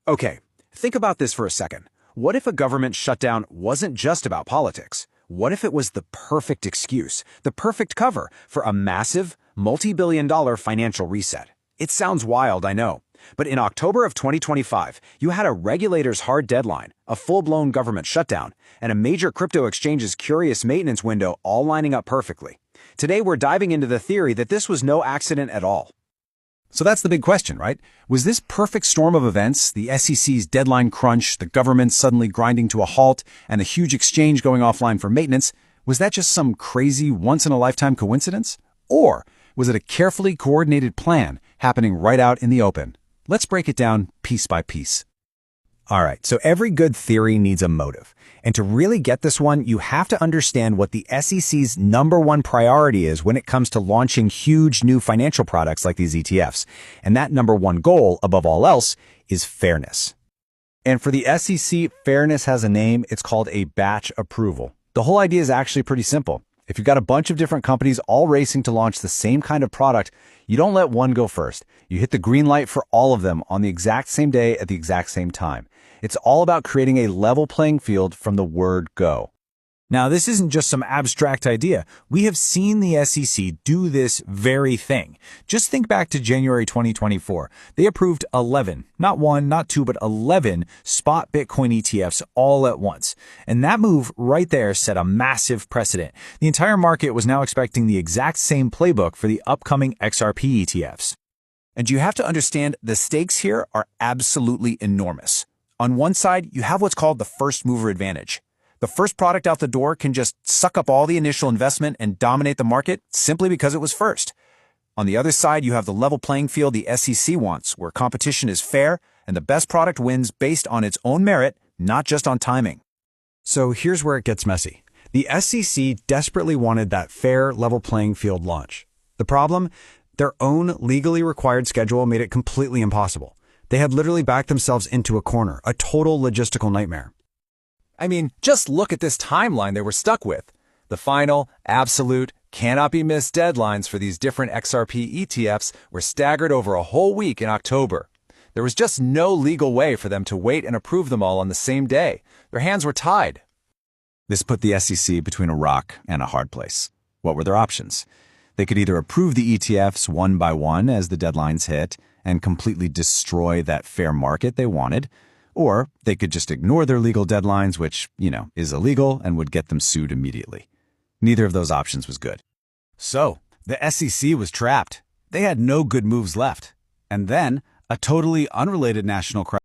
Okay, think about this for a second. What if a government shutdown wasn't just about politics? What if it was the perfect excuse, the perfect cover for a massive, multi-billion-dollar financial reset? It sounds wild, I know. But in October of 2025, you had a regulator's hard deadline, a full-blown government shutdown, and a major crypto exchange's curious maintenance window all lining up perfectly. Today, we're diving into the theory that this was no accident at all. So that's the big question, right? Was this perfect storm of events, the SEC's deadline crunch, the government suddenly grinding to a halt, and a huge exchange going offline for maintenance, was that just some crazy once-in-a-lifetime coincidence? Or was it a carefully coordinated plan happening right out in the open? Let's break it down piece by piece. All right, so every good theory needs a motive. And to really get this one, you have to understand what the SEC's #1 priority is when it comes to launching huge new financial products like these ETFs. And that #1 goal, above all else, is fairness. And for the SEC, fairness has a name. It's called a batch approval. The whole idea is actually pretty simple. If you've got a bunch of different companies all racing to launch the same kind of product, you don't let one go first. You hit the green light for all of them on the exact same day at the exact same time. It's all about creating a level playing field from the word go. Now, this isn't just some abstract idea. We have seen the SEC do this very thing. Just think back to January 2024. They approved 11, not one, not two, but 11 spot Bitcoin ETFs all at once. And that move right there set a massive precedent. The entire market was now expecting the exact same playbook for the upcoming XRP ETFs. And you have to understand the stakes here are absolutely enormous. On one side, you have what's called the first mover advantage. The first product out the door can just suck up all the initial investment and dominate the market simply because it was first. On the other side, you have the level playing field the SEC wants, where competition is fair and the best product wins based on its own merit, not just on timing. So here's where it gets messy. The SEC desperately wanted that fair, level playing field launch. The problem? Their own legally required schedule made it completely impossible. They had literally backed themselves into a corner, a total logistical nightmare. I mean, just look at this timeline they were stuck with. The final, absolute, cannot-be-missed deadlines for these different XRP ETFs were staggered over a whole week in October. There was just no legal way for them to wait and approve them all on the same day. Their hands were tied. This put the SEC between a rock and a hard place. What were their options? They could either approve the ETFs one by one as the deadlines hit and completely destroy that fair market they wanted, or they could just ignore their legal deadlines, which, is illegal and would get them sued immediately. Neither of those options was good. So, the SEC was trapped. They had no good moves left. And then, a totally unrelated national crisis